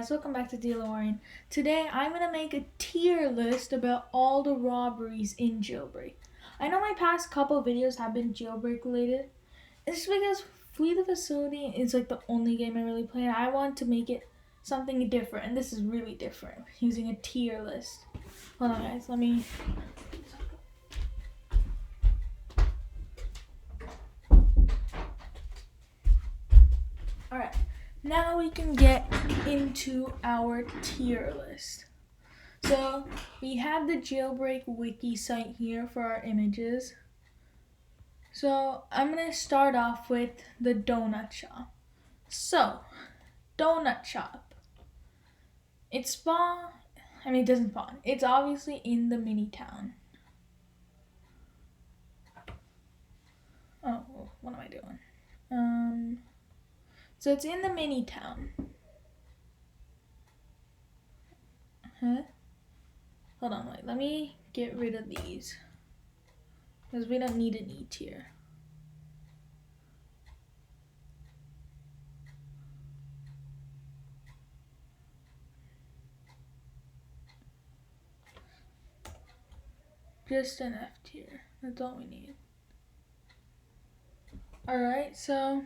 guys, welcome back to DeLorean. Today I'm going to make a tier list about all the robberies in Jailbreak. I know my past couple videos have been Jailbreak related. It's because Flee the Facility is like the only game I really play, and I want to make it something different, and this is really different, using a tier list. Hold on guys, let me... Alright, now we can get into our tier list. So we have the Jailbreak wiki site here for our images. So I'm going to start off with the donut shop. So, donut shop. It doesn't spawn. It's obviously in the mini town. Oh, what am I doing? So it's in the mini town. Hold on, wait, let me get rid of these, because we don't need an E tier. Just an F tier, that's all we need. Alright, so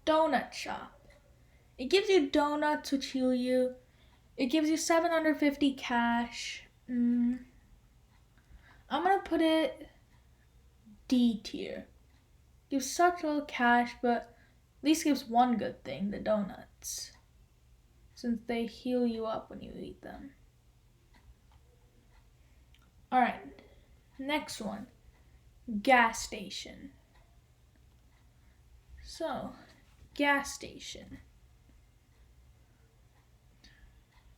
donut shop. It gives you donuts which heal you. It gives you 750 cash. I'm gonna put it D tier. Gives such little cash, but at least gives one good thing, the donuts, since they heal you up when you eat them. Alright, next one, gas station. So, gas station.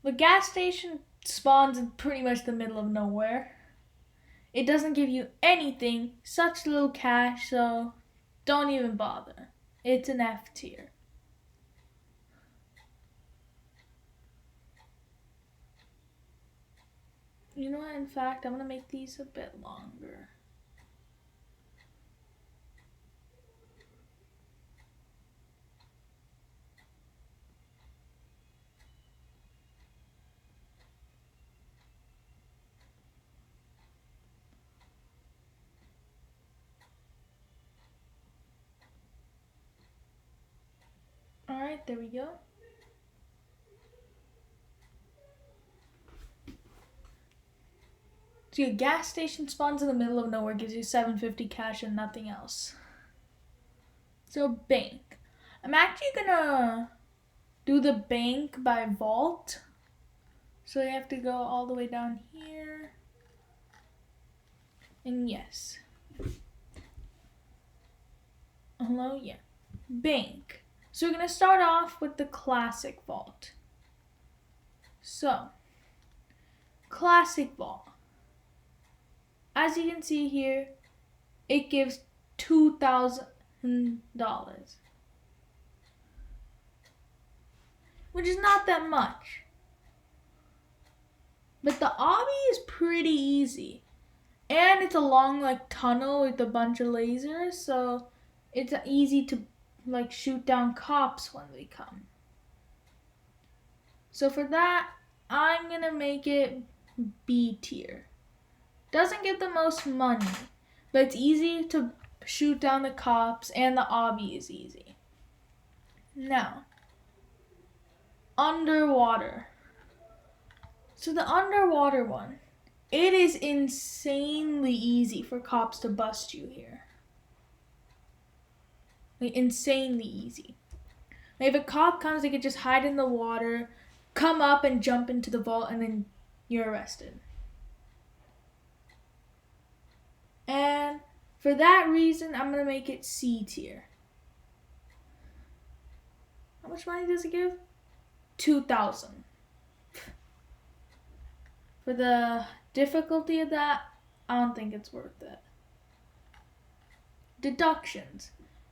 The gas station spawns in pretty much the middle of nowhere. It doesn't give you anything, such little cash, so don't even bother. It's an F tier. You know what, in fact, I'm going to make these a bit longer. Alright, there we go. So your gas station spawns in the middle of nowhere, gives you 750 cash and nothing else. So bank. I'm actually gonna do the bank by vault. So you have to go all the way down here. And yes. Hello, yeah. Bank. So we're gonna start off with the classic vault. So, classic vault. As you can see here, it gives $2,000, which is not that much. But the obby is pretty easy, and it's a long tunnel with a bunch of lasers, so it's easy to shoot down cops when they come. So for that, I'm gonna make it B tier. Doesn't get the most money, but it's easy to shoot down the cops, and the obby is easy. Now, underwater. So the underwater one, it is insanely easy for cops to bust you here. Insanely easy. If a cop comes, they could just hide in the water, come up and jump into the vault, and then you're arrested. And for that reason, I'm going to make it C tier. How much money does it give? 2,000. For the difficulty of that, I don't think it's worth it. Deductions.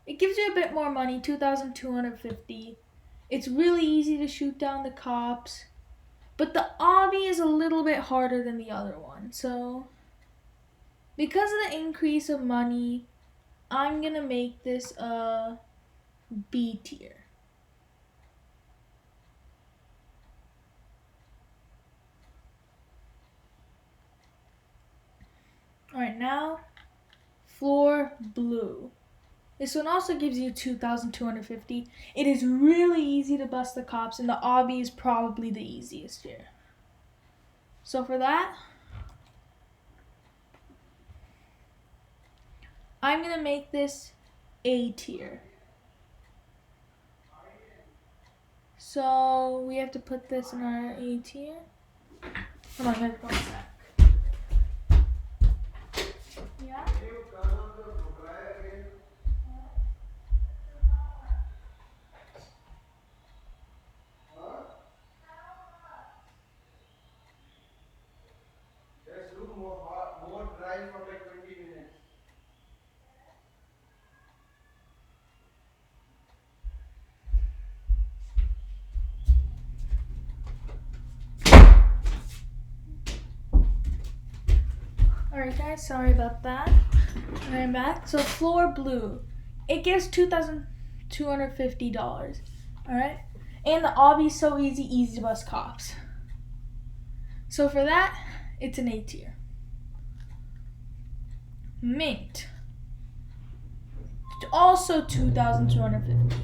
It gives you a bit more money, 2,250. It's really easy to shoot down the cops, but the obby is a little bit harder than the other one. So, because of the increase of money, I'm gonna make this a B tier. Alright, now floor blue. This one also gives you 2,250. It is really easy to bust the cops, and the obby is probably the easiest here. So for that, I'm gonna make this A tier. So we have to put this in our A tier. Come on, wait 1 sec. Yeah? More drive for like 20 minutes. Alright guys, sorry about that. I'm back. So floor blue. It gives $2,250. Alright? And the obby is so easy to bust cops. So for that, it's an A tier. Mint. Also 2,250.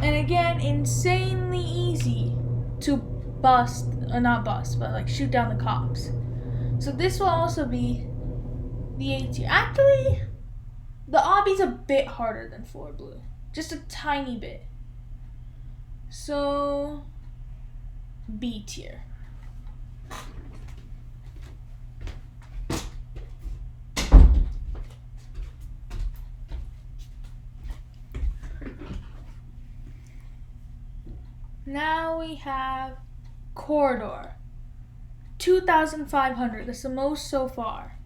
And again, insanely easy to bust, or not bust, but like shoot down the cops. So this will also be the A tier. Actually, the obby's a bit harder than floor blue. Just a tiny bit. So, B tier. Now we have corridor. 2,500. That's the most so far.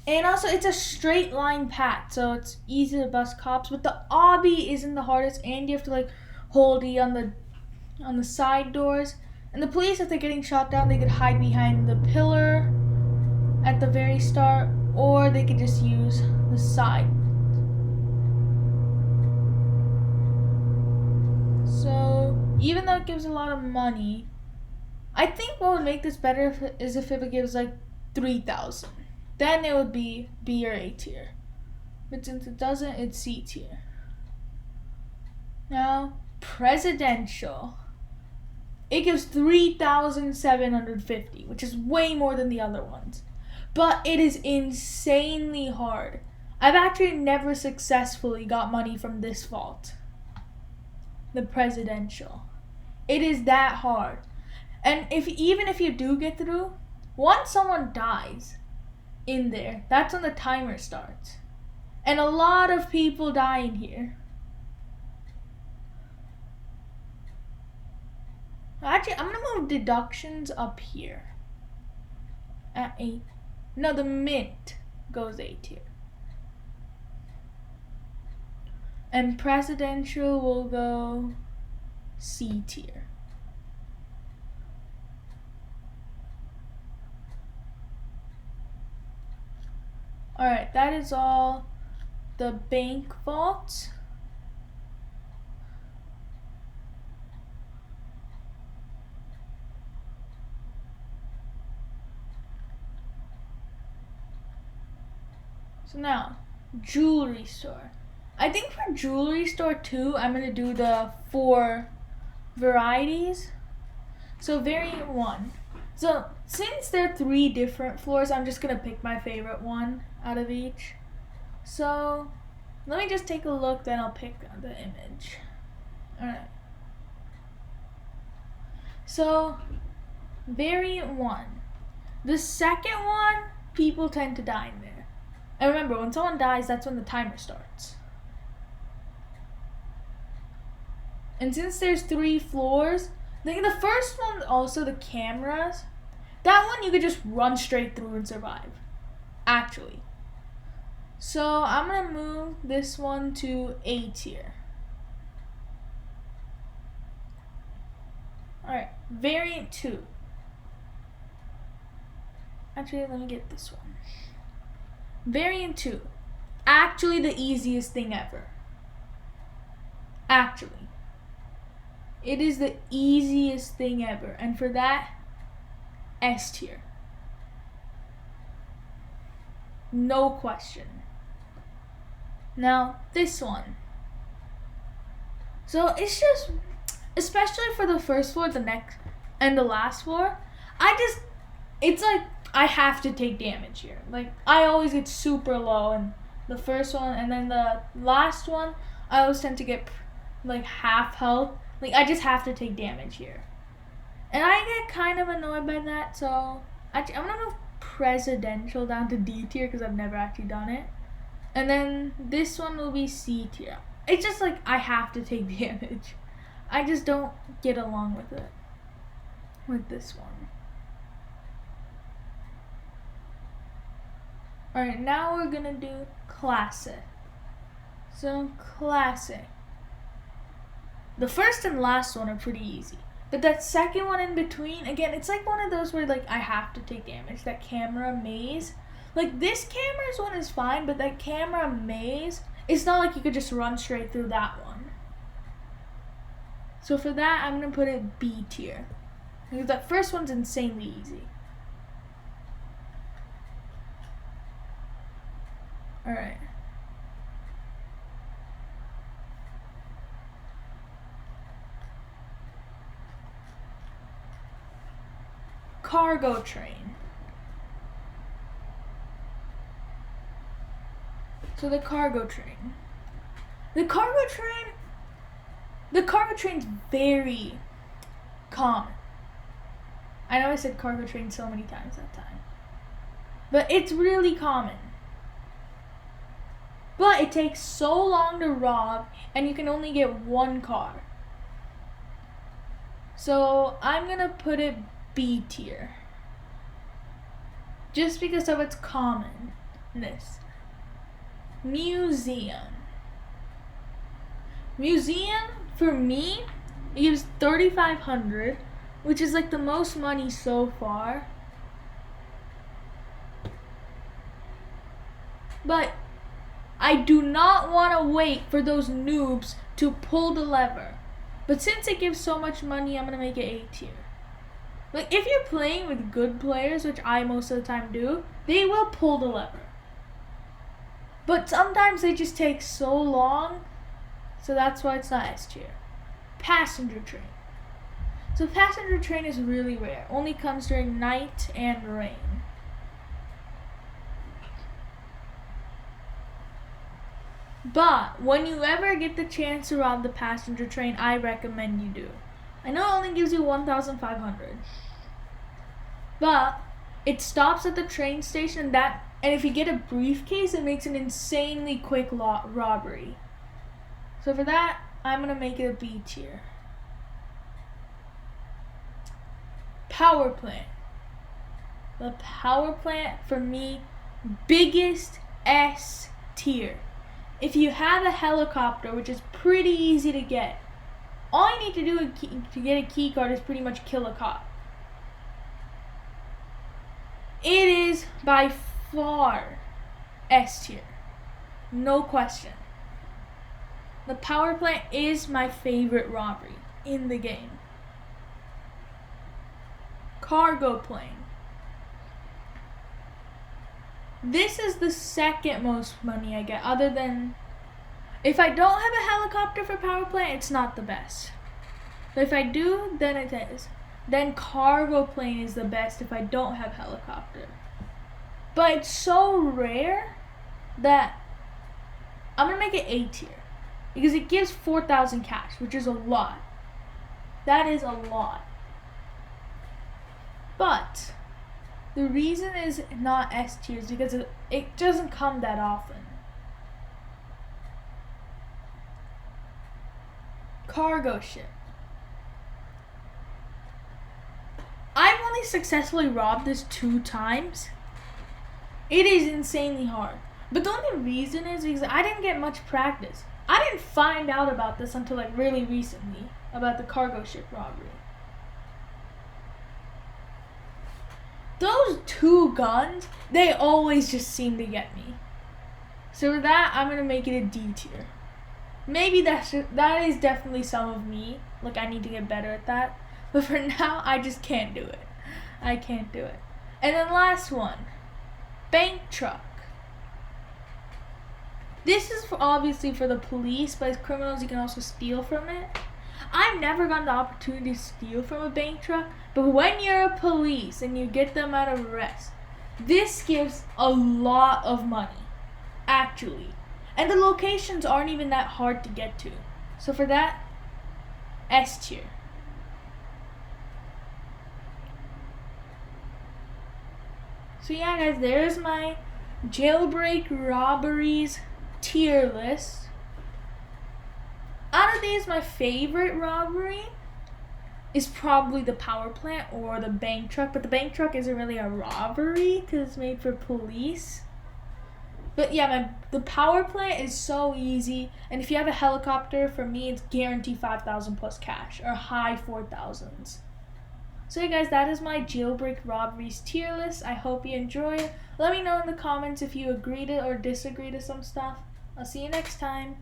And also, it's a straight line path, so it's easy to bust cops. But the obby isn't the hardest, and you have to like hold E on the side doors. And the police, if they're getting shot down, they could hide behind the pillar at the very start, or they could just use the side. So even though it gives a lot of money, I think what would make this better is if it gives like 3,000. Then it would be B or A tier. But since it doesn't, it's C tier. Now, presidential. It gives 3,750, which is way more than the other ones. But it is insanely hard. I've actually never successfully got money from this vault. The presidential. It is that hard. And even if you do get through, once someone dies in there, that's when the timer starts. And a lot of people die in here. Actually, I'm gonna move deductions up here. At 8. No, the mint goes A tier. And presidential will go C tier. Alright, that is all the bank vaults. So now, jewelry store. I think for jewelry store 2, I'm going to do the 4 varieties. So variant 1. So since there are 3 different floors, I'm just going to pick my favorite one out of each. So let me just take a look, then I'll pick the image. Alright. So variant 1. The second one, people tend to die in there. And remember, when someone dies, that's when the timer starts. And since there's 3 floors, I think the first one, also the cameras, that one you could just run straight through and survive. Actually. So I'm going to move this one to A tier. Alright, variant 2. Actually, let me get this one. Variant 2. Actually the easiest thing ever. Actually. It is the easiest thing ever. And for that, S tier. No question. Now, this one. So it's just, especially for the first floor, the next, and the last floor, it's like I have to take damage here. Like, I always get super low in the first one, and then the last one, I always tend to get like half health. Like, I just have to take damage here. And I get kind of annoyed by that, so I'm gonna move presidential down to D tier because I've never actually done it. And then this one will be C tier. It's just like I have to take damage. I just don't get along with it. With this one. Alright, now we're gonna do classic. So, classic. The first and last one are pretty easy. But that second one in between, again, it's like one of those where like I have to take damage. That camera maze. Like, this camera's one is fine, but that camera maze, it's not like you could just run straight through that one. So for that, I'm gonna put it B tier. Because that first one's insanely easy. Alright. Cargo train. So the cargo train. The cargo train's very common. I know I said cargo train so many times that time. But it's really common. But it takes so long to rob, and you can only get one car. So I'm gonna put it B tier. Just because of its commonness. Museum. Museum, for me, it gives 3,500, which is like the most money so far. But I do not want to wait for those noobs to pull the lever. But since it gives so much money, I'm going to make it A tier. Like, if you're playing with good players, which I most of the time do, they will pull the lever. But sometimes they just take so long, so that's why it's not S tier. Passenger train. So passenger train is really rare. Only comes during night and rain. But when you ever get the chance to rob the passenger train, I recommend you do. I know it only gives you 1,500. But it stops at the train station, and if you get a briefcase, it makes an insanely quick robbery. So for that, I'm gonna make it a B tier. Power plant. The power plant, for me, biggest S tier. If you have a helicopter, which is pretty easy to get, all you need to do to get a key card is pretty much kill a cop. It is by far S tier. No question. The power plant is my favorite robbery in the game. Cargo plane. This is the second most money I get, other than, if I don't have a helicopter for power plant, it's not the best. But if I do, then it is. Then cargo plane is the best if I don't have helicopter. But it's so rare that I'm gonna make it A tier. Because it gives 4,000 cash, which is a lot. That is a lot. But the reason is not S tier is because it doesn't come that often. Cargo ship. I've only successfully robbed this 2 times. It is insanely hard. But the only reason is because I didn't get much practice. I didn't find out about this until like really recently, about the cargo ship robbery. Those 2 guns, they always just seem to get me. So for that, I'm gonna make it a D tier. Maybe that is definitely some of me. Like, I need to get better at that. But for now, I just can't do it. I can't do it. And then last one, bank truck. This is obviously for the police, but as criminals, you can also steal from it. I've never gotten the opportunity to steal from a bank truck, but when you're a police and you get them out of arrest, this gives a lot of money, actually. And the locations aren't even that hard to get to. So for that, S tier. So yeah, guys, there's my Jailbreak robberies tier list. Out of these, my favorite robbery is probably the power plant or the bank truck, but the bank truck isn't really a robbery because it's made for police. But yeah, the power plant is so easy, and if you have a helicopter, for me, it's guaranteed 5,000 plus cash or high 4,000s. So yeah, guys, that is my Jailbreak robberies tier list. I hope you enjoy it. Let me know in the comments if you agreed to or disagreed to some stuff. I'll see you next time.